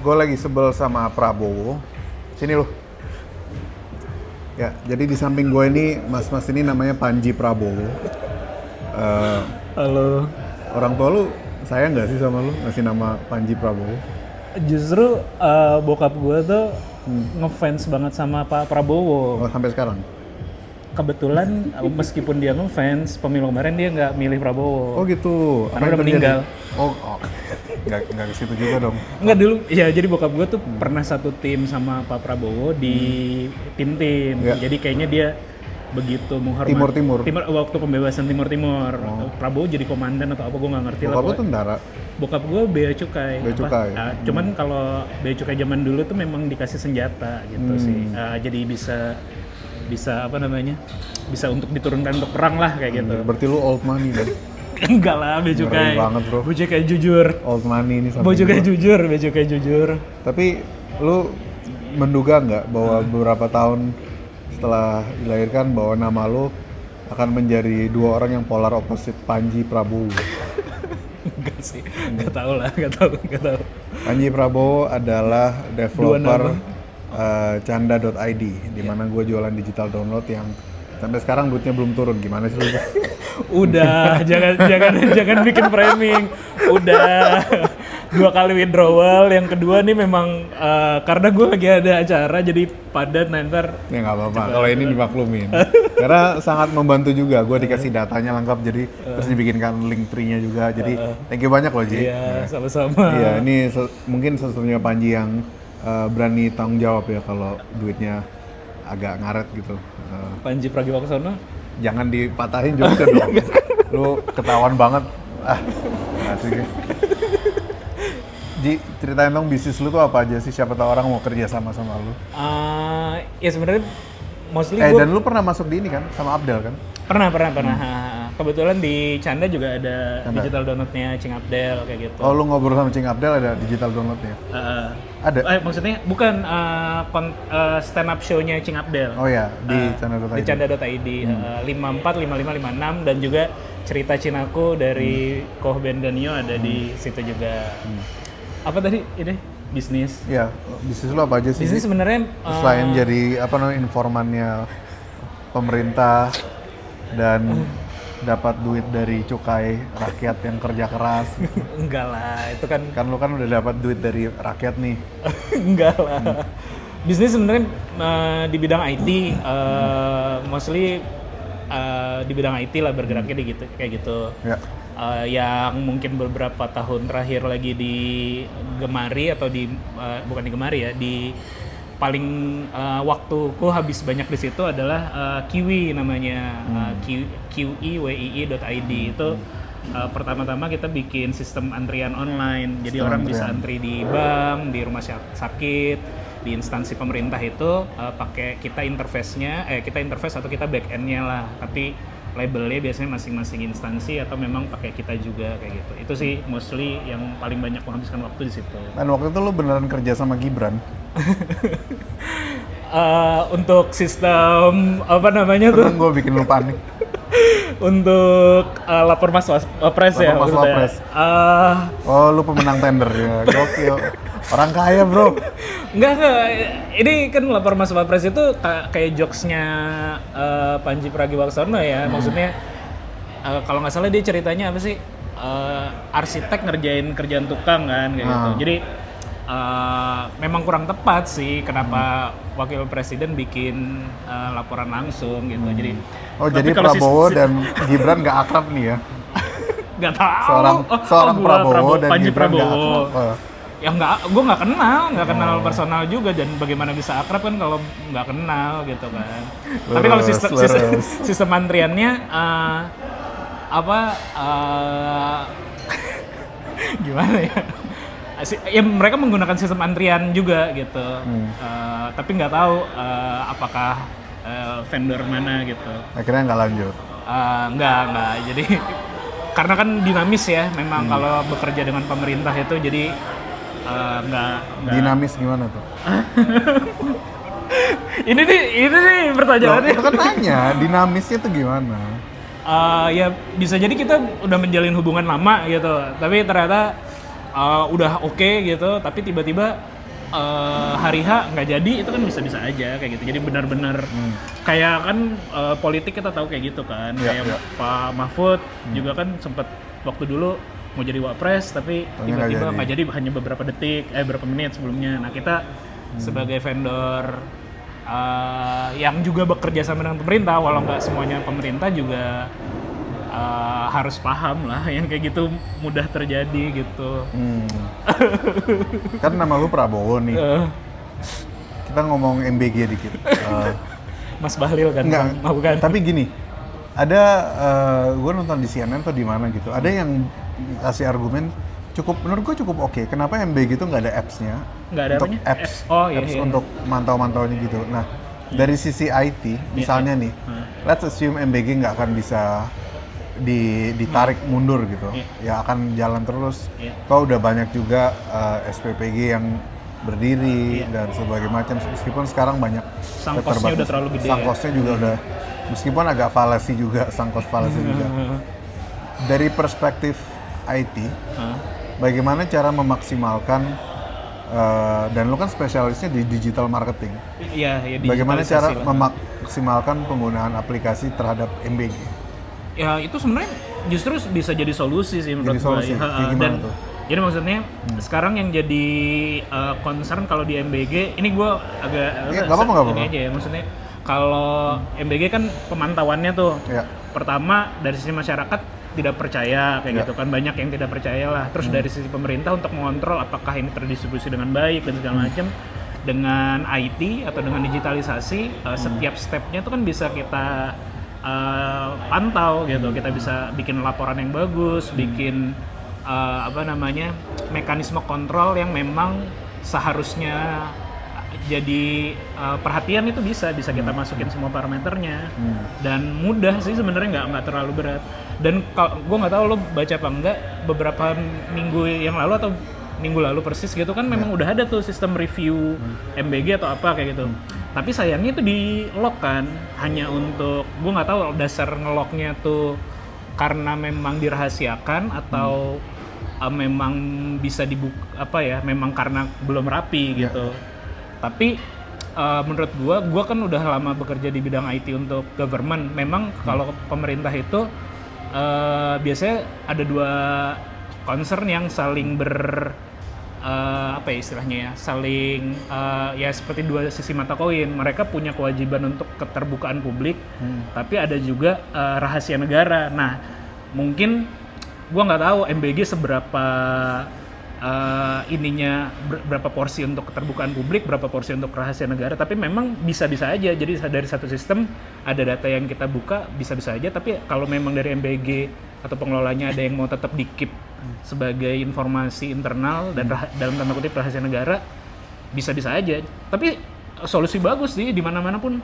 gue lagi sebel sama Prabowo. Sini lu. Ya, jadi di samping gue ini, mas-mas ini namanya Panji Prabowo. Halo. Orang tua lu sayang nggak sih sama lu ngasih nama Panji Prabowo? Justru bokap gue tuh ngefans banget sama Pak Prabowo. Oh, sampai sekarang? Kebetulan meskipun dia ngefans, pemilu kemarin dia nggak milih Prabowo. Oh gitu. Karena udah meninggal. Oh, nggak ke situ juga dong. Enggak dulu, ya jadi bokap gue tuh pernah satu tim sama Pak Prabowo di tim-tim. Ya. Jadi kayaknya dia begitu menghormati Timur. waktu pembebasan Timur. Prabowo jadi komandan atau apa gue nggak ngerti lah. Bokap lu tentara? Bokap gue bea cukai. Bea cukai. Cuman kalau bea cukai zaman dulu tuh memang dikasih senjata gitu sih. Jadi bisa apa namanya? Bisa untuk diturunkan untuk perang lah kayak gitu. Berarti lu old money dong. Enggak lah, bea cukai. Ngeri banget, bro. Bea cukai jujur. Old money ini sampai Bea cukai jujur. Tapi lu menduga nggak bahwa beberapa tahun setelah dilahirkan bahwa nama lu akan menjadi dua orang yang polar opposite Panji Prabowo? Enggak sih, enggak tahu. Panji Prabowo adalah developer canda.id, di mana gue jualan digital download yang sampai sekarang duitnya belum turun. Gimana sih lu? Udah, jangan bikin framing. Udah 2 kali withdrawal, yang kedua nih memang karena gue lagi ada acara jadi padat ntar. Ya nggak apa-apa, kalau ini dimaklumin. Karena sangat membantu juga, gue dikasih datanya lengkap, jadi terus dibikinkan link tree-nya juga. Jadi thank you banyak loh, Ji. Iya, sama-sama. Iya, ini mungkin satu-satunya Panji yang berani tanggung jawab ya kalau duitnya agak ngaret gitu. Panji Pragiwaksono. Jangan dipatahin juga dong. Lu ketahuan banget. Asik. Ji, ceritain dong bisnis lu tuh apa aja sih? Siapa tahu orang mau kerja sama lu. Ya sebenarnya mostly Dan lu pernah masuk di ini kan sama Abdel kan? Pernah. Kebetulan di Canda juga ada digital download-nya Cing Abdel kayak gitu. Oh, lu ngobrol sama Cing Abdel ada digital download-nya? Ada? Maksudnya bukan stand up show-nya Cing Abdel. Oh ya, di canda.id. Di canda.id. 54, 55, 56 dan juga cerita Cinaku dari Koh Ben Danio ada di situ juga. Apa tadi ini? Bisnis. Iya, bisnis lu apa aja sih? Bisnis sebenarnya selain jadi apa namanya informannya pemerintah dan dapat duit dari cukai rakyat yang kerja keras. Enggak lah, itu kan Lu kan udah dapat duit dari rakyat nih. enggak lah. Bisnis sebenarnya di bidang IT, mostly di bidang IT lah bergeraknya di gitu kayak gitu. Ya. Yang mungkin beberapa tahun terakhir lagi digemari atau bukan digemari ya, di paling waktuku habis banyak di situ adalah Kiwi namanya, QEWII.id itu. Pertama-tama kita bikin sistem antrian online, jadi orang bisa antri di bank, di rumah sakit, di instansi pemerintah itu pakai kita interface atau kita back end-nya lah, tapi labelnya biasanya masing-masing instansi atau memang pakai kita juga kayak gitu. Itu sih mostly yang paling banyak menghabiskan waktu di situ. Dan waktu itu lu beneran kerja sama Gibran? Untuk sistem apa namanya tuh? Gue bikin lu panik. Untuk lapor Mas Wapres ya. Mas Wapres. Oh, lu pemenang tender ya. Gokil. Orang kaya, bro. Enggak. Ini kan lapor Mas Wapres itu kayak jokesnya Panji Pragiwaksono ya. Maksudnya kalau nggak salah dia ceritanya apa sih? Arsitek ngerjain kerjaan tukang kan kayak gitu. Jadi memang kurang tepat sih kenapa wakil presiden bikin laporan langsung gitu. Jadi Prabowo dan Gibran nggak akrab nih ya? Nggak tahu. Seorang Prabowo dan Panji Gibran nggak Prabowo. akrab. Ya gue nggak kenal personal juga, dan bagaimana bisa akrab kan kalau nggak kenal gitu kan. Tapi kalau sistem antriannya gimana ya? Ya mereka menggunakan sistem antrian juga gitu. Tapi nggak tahu apakah vendor mana gitu. Akhirnya nggak lanjut. Nggak. Jadi karena kan dinamis ya, memang kalau bekerja dengan pemerintah itu jadi nggak. Dinamis gimana tuh? ini nih pertanyaannya. Itu kan tanya, dinamisnya tuh gimana? Ya bisa jadi kita udah menjalin hubungan lama gitu, tapi ternyata udah oke gitu, tapi tiba-tiba hari H nggak jadi, itu kan bisa-bisa aja kayak gitu. Jadi benar-benar kayak kan politik kita tahu kayak gitu kan. Kayak Pak Mahfud juga kan sempat waktu dulu mau jadi wapres, tapi tiba-tiba nggak jadi hanya beberapa detik, beberapa menit sebelumnya. Nah kita sebagai vendor yang juga bekerja sama dengan pemerintah, walau nggak semuanya pemerintah juga harus paham lah yang kayak gitu mudah terjadi gitu. Kan nama lu Prabowo nih. Kita ngomong MBG dikit. Mas Bahlil kan? Enggak, bukan. tapi gini, ada gue nonton di CNN atau di mana gitu, ada yang kasih argumen menurut gue cukup oke. Kenapa MBG itu nggak ada apps-nya? Nggak ada untuk apanya? apps, Iya. untuk mantau-mantaunya gitu. Nah, dari sisi IT, misalnya nih, let's assume MBG nggak akan bisa ditarik mundur gitu, ya akan jalan terus. Kau udah banyak juga SPPG yang berdiri dan sebagainya macam, meskipun sekarang banyak Sunk cost-nya udah terlalu gede. Sunk cost-nya juga udah, meskipun agak fallacy juga, sunk cost fallacy juga. Dari perspektif IT, bagaimana cara memaksimalkan dan lu kan spesialisnya di digital marketing. Iya, bagaimana cara digitalisasi lah. memaksimalkan penggunaan aplikasi terhadap MBG? Ya itu sebenarnya justru bisa jadi solusi sih menurut gue. Gimana tuh? Jadi maksudnya sekarang yang jadi concern kalau di MBG, ini gue agak nggak apa-apa. Ini aja ya, maksudnya kalau MBG kan pemantauannya tuh, pertama dari sisi masyarakat tidak percaya kayak gitu kan, banyak yang tidak percaya lah. Terus dari sisi pemerintah untuk mengontrol apakah ini terdistribusi dengan baik dan segala macam. Dengan IT atau dengan digitalisasi, setiap stepnya itu kan bisa kita pantau gitu. Kita bisa bikin laporan yang bagus, bikin mekanisme kontrol yang memang seharusnya jadi perhatian, itu bisa kita masukin semua parameternya. Dan mudah sih sebenarnya, nggak terlalu berat. Dan gue nggak tahu lo baca apa enggak, beberapa minggu yang lalu atau minggu lalu persis gitu kan, memang udah ada tuh sistem review MBG atau apa kayak gitu. Tapi sayangnya itu di lock kan, hanya untuk, gue nggak tahu dasar ngelocknya tuh karena memang dirahasiakan atau memang bisa dibuka memang karena belum rapi gitu. Tapi menurut gue kan udah lama bekerja di bidang IT untuk government. Memang kalau pemerintah itu biasanya ada dua concern yang saling saling seperti dua sisi mata koin. Mereka punya kewajiban untuk keterbukaan publik, tapi ada juga rahasia negara. Nah, mungkin gua nggak tahu MBG seberapa berapa porsi untuk keterbukaan publik, berapa porsi untuk rahasia negara, tapi memang bisa-bisa aja. Jadi dari satu sistem ada data yang kita buka, bisa-bisa aja, tapi kalau memang dari MBG atau pengelolanya ada yang mau tetap di-keep sebagai informasi internal dan dalam tanda kutip rahasia negara, bisa-bisa aja. Tapi solusi bagus sih, di mana-mana pun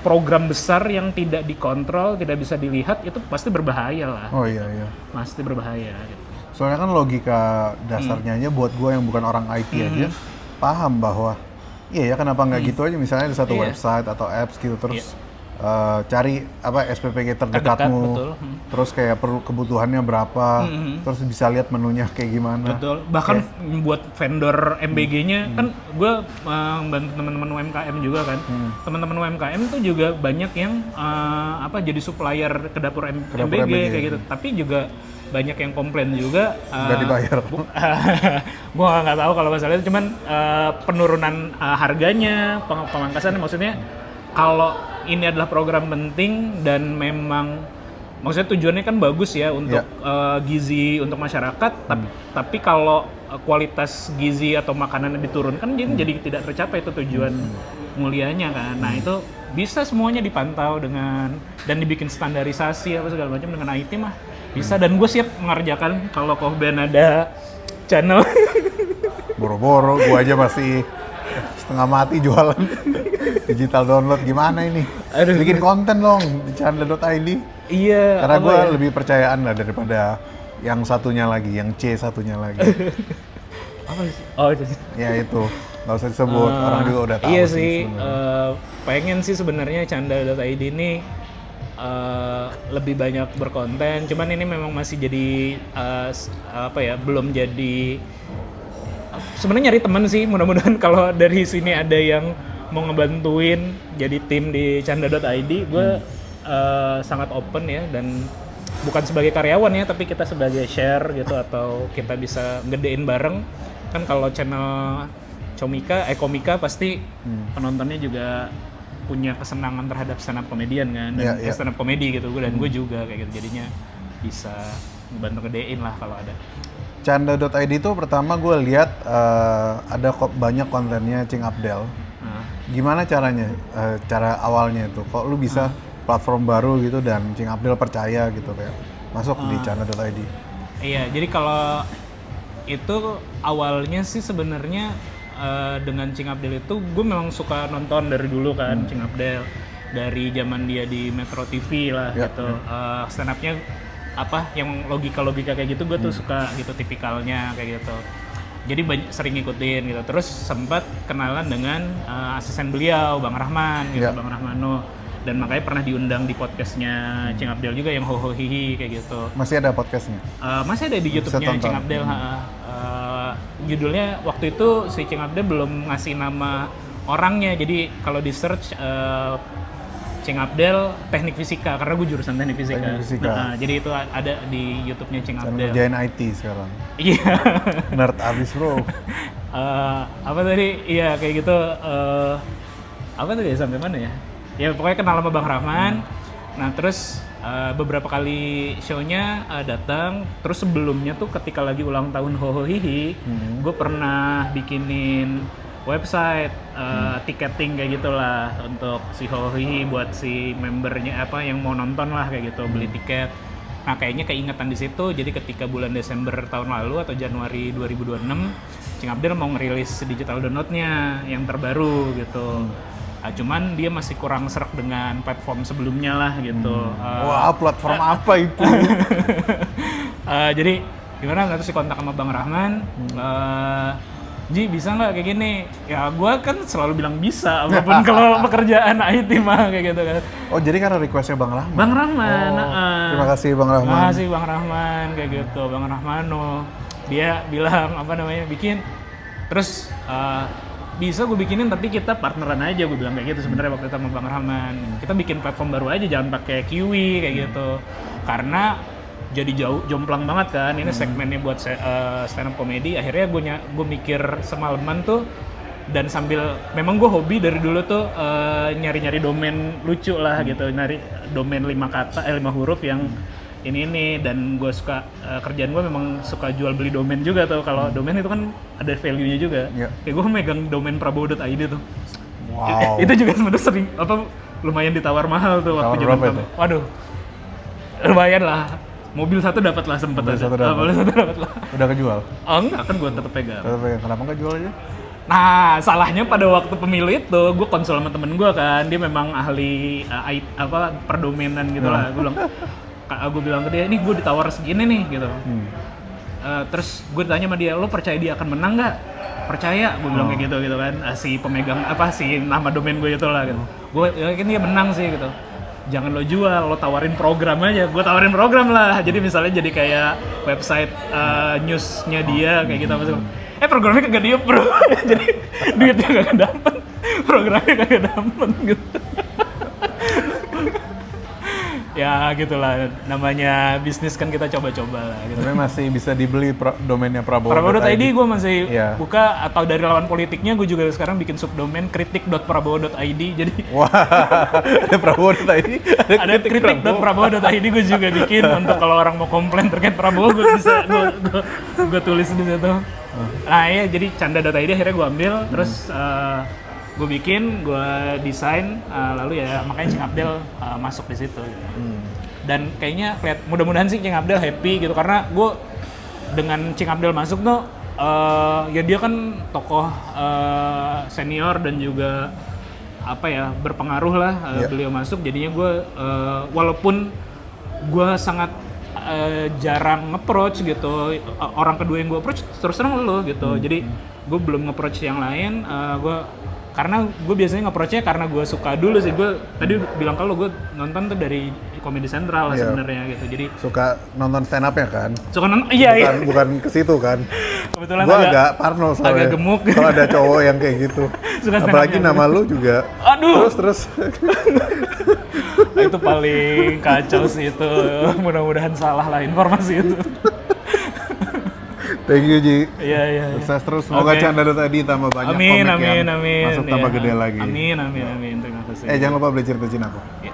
program besar yang tidak dikontrol, tidak bisa dilihat, itu pasti berbahaya lah. Oh iya. Pasti berbahaya gitu. Soalnya kan logika dasarnya aja buat gue yang bukan orang IT aja paham bahwa kenapa nggak gitu aja, misalnya di satu website atau apps gitu, terus cari SPPG terdekatmu, betul. Terus kayak perlu kebutuhannya berapa, terus bisa lihat menunya kayak gimana. Betul. Bahkan buat vendor MBG-nya kan gue bantu teman-teman UMKM juga kan. Teman-teman UMKM tuh juga banyak yang jadi supplier ke dapur MBG kayak gitu. Tapi juga banyak yang komplain juga nggak dibayar. Gue nggak tahu kalau masalahnya, cuman penurunan harganya, pemangkasan, maksudnya kalau ini adalah program penting dan memang maksudnya tujuannya kan bagus ya untuk gizi untuk masyarakat, tapi kalau kualitas gizi atau makanannya diturunkan jadi tidak tercapai itu tujuan mulianya kan. Nah itu bisa semuanya dipantau dan dibikin standarisasi apa segala macam dengan IT mah bisa, dan gue siap mengerjakan kalau Kohben ada channel. Boro-boro, gue aja masih setengah mati jualan digital download, gimana ini? Bikin konten dong di channel.id. Iya. Karena gue lebih percayaan lah daripada yang satunya lagi, yang C satunya lagi. Apa sih? Oh itu. Ya itu, nggak usah disebut, orang juga udah tahu. Iya sih, pengen sih sebenarnya Canda.id ini lebih banyak berkonten. Cuman ini memang masih jadi belum jadi. Sebenarnya nyari teman sih. Mudah-mudahan kalau dari sini ada yang mau ngebantuin jadi tim di canda.id, gue sangat open ya, dan bukan sebagai karyawan ya, tapi kita sebagai share gitu, atau kita bisa gedein bareng. Kan kalau channel Komika pasti penontonnya juga punya kesenangan terhadap stand up comedian kan, dan stand up comedy gitu, dan gue juga kayak gitu, jadinya bisa ngebantu gedein lah kalau ada. Canda.id itu pertama gue lihat ada banyak kontennya Cing Abdel. Gimana caranya, cara awalnya itu? Kok lu bisa platform baru gitu dan Cing Abdel percaya gitu kayak masuk di Canda.id? Iya, jadi kalau itu awalnya sih sebenarnya dengan Cing Abdel itu gue memang suka nonton dari dulu kan, Cing Abdel dari zaman dia di Metro TV lah gitu. Stand up-nya apa yang logika kayak gitu gue tuh suka gitu, tipikalnya kayak gitu. Jadi sering ngikutin gitu. Terus sempat kenalan dengan asisten beliau, Bang Rahman gitu, Bang Rahmano. Dan makanya pernah diundang di podcastnya Cing Abdel juga yang Ho Hihi kayak gitu. Masih ada podcastnya? Masih ada di YouTube-nya Cing Abdel. Judulnya waktu itu si Cing Abdel belum ngasih nama orangnya, jadi kalau di search Cing Abdel teknik fisika, karena gue jurusan teknik fisika. Jadi itu ada di YouTube-nya Cing Abdel. Ngerjain IT sekarang. Iya. Nerd abis bro. Apa tadi? Iya kayak gitu. Apa tadi sampai mana ya? Ya pokoknya kenal sama Bang Rahman. Nah terus beberapa kali show-nya datang. Terus sebelumnya tuh ketika lagi ulang tahun Ho Hihi, gue pernah bikinin website tiketing kayak gitulah untuk si Ho Hihi buat si membernya apa yang mau nonton lah kayak gitu, beli tiket. Nah kayaknya keingetan di situ. Jadi ketika bulan Desember tahun lalu atau Januari 2026, Cing Abdel mau ngerilis digital download-nya yang terbaru gitu. Cuman dia masih kurang serak dengan platform sebelumnya lah gitu. Wah, platform apa itu? Jadi gimana, nggak, terus kontak sama Bang Rahman, Ji bisa nggak kayak gini? Ya gue kan selalu bilang bisa, apapun kalau pekerjaan IT mah kayak gitu kan. Oh jadi karena requestnya Bang Rahman? Bang Rahman, terima kasih Bang Rahman. Terima kasih Bang Rahman kayak gitu, Bang Rahmano. Dia bilang bikin, terus bisa gue bikinin tapi kita partneran aja, gue bilang kayak gitu sebenarnya waktu itu sama Bang Rahman. Kita bikin platform baru aja, jangan pakai Kiwi kayak gitu. Karena jadi jomplang banget kan, ini segmennya buat stand up comedy. Akhirnya gue mikir semalaman tuh, dan sambil memang gue hobi dari dulu tuh nyari-nyari domain lucu lah gitu, nyari domain 5 huruf yang ini, dan gue suka kerjaan gue memang suka jual beli domain juga tuh. Kalau domain itu kan ada value-nya juga. Kayak gue megang domain prabowo.id tuh. Wow. Itu juga sebenarnya sering lumayan ditawar mahal tuh waktu zaman itu. Waduh. Lumayan lah. Mobil satu dapat lah, sempet aja. Mobil satu dapat lah. Udah kejual? Oh enggak, kan gue tetep pegang. Kenapa nggak jual aja? Nah, salahnya pada waktu pemilu itu, gue konsul sama temen gue kan, dia memang ahli perdomenan gitu lah. Gue bilang ke dia, ini gue ditawar segini nih gitu. Terus gue tanya sama dia, lo percaya dia akan menang nggak? Percaya, gue bilang kayak gitu kan. Si pemegang si nama domain gue itu lah gitu. Gue yakin dia menang sih gitu. Jangan lo jual, lo tawarin program aja. Gue tawarin program lah. Jadi misalnya jadi kayak website newsnya dia kayak gitu. Programnya kagak dia bro. Jadi duitnya kagak dapet, programnya kagak dapet gitu. Ya gitulah, namanya bisnis kan, kita coba-coba lah gitu. Tapi masih bisa dibeli domainnya Prabowo.id. Prabowo.id gue masih buka, atau dari lawan politiknya gue juga sekarang bikin subdomain kritik.prabowo.id. Jadi wah, ada Prabowo.id, ada kritik.prabowo.id gue juga bikin untuk kalau orang mau komplain terkait Prabowo, gue bisa gue tulis di situ. Nah ya, jadi canda.id akhirnya gue ambil, terus gue bikin, gue desain, lalu ya makanya Cing Abdel masuk di situ. Dan kayaknya mudah-mudahan sih Cing Abdel happy gitu, karena gue dengan Cing Abdel masuk tuh ya dia kan tokoh senior dan juga berpengaruh lah. Beliau masuk, jadinya gue walaupun gue sangat jarang nge-approach gitu, orang kedua yang gue approach terus terang lo gitu. Jadi gue belum nge-approach yang lain. Karena gue biasanya nge-approach-nya karena gue suka dulu sih. Gue tadi bilang kalau gue nonton tuh dari Comedy Central lah Iya. sebenarnya gitu. Jadi Suka nonton stand up ya kan? suka nonton, iya iya. Bukan ke situ kan? Kebetulan Gua agak parno soalnya. agak gemuk. Kalau ada cowok yang kayak gitu. Suka stand Apalagi up-nya. nama lu juga. Aduh. Terus. Itu paling kacau sih itu. Mudah-mudahan salah lah informasi itu. Thank you Ji. Iya iya. iya. Sukses terus. Semoga Oke. Canda tadi tambah banyak Amin komik amin yang amin. masuk tambah Iya. gede lagi. Amin amin amin. Terima kasih. Jangan lupa beli cerita Cina aku. Ya.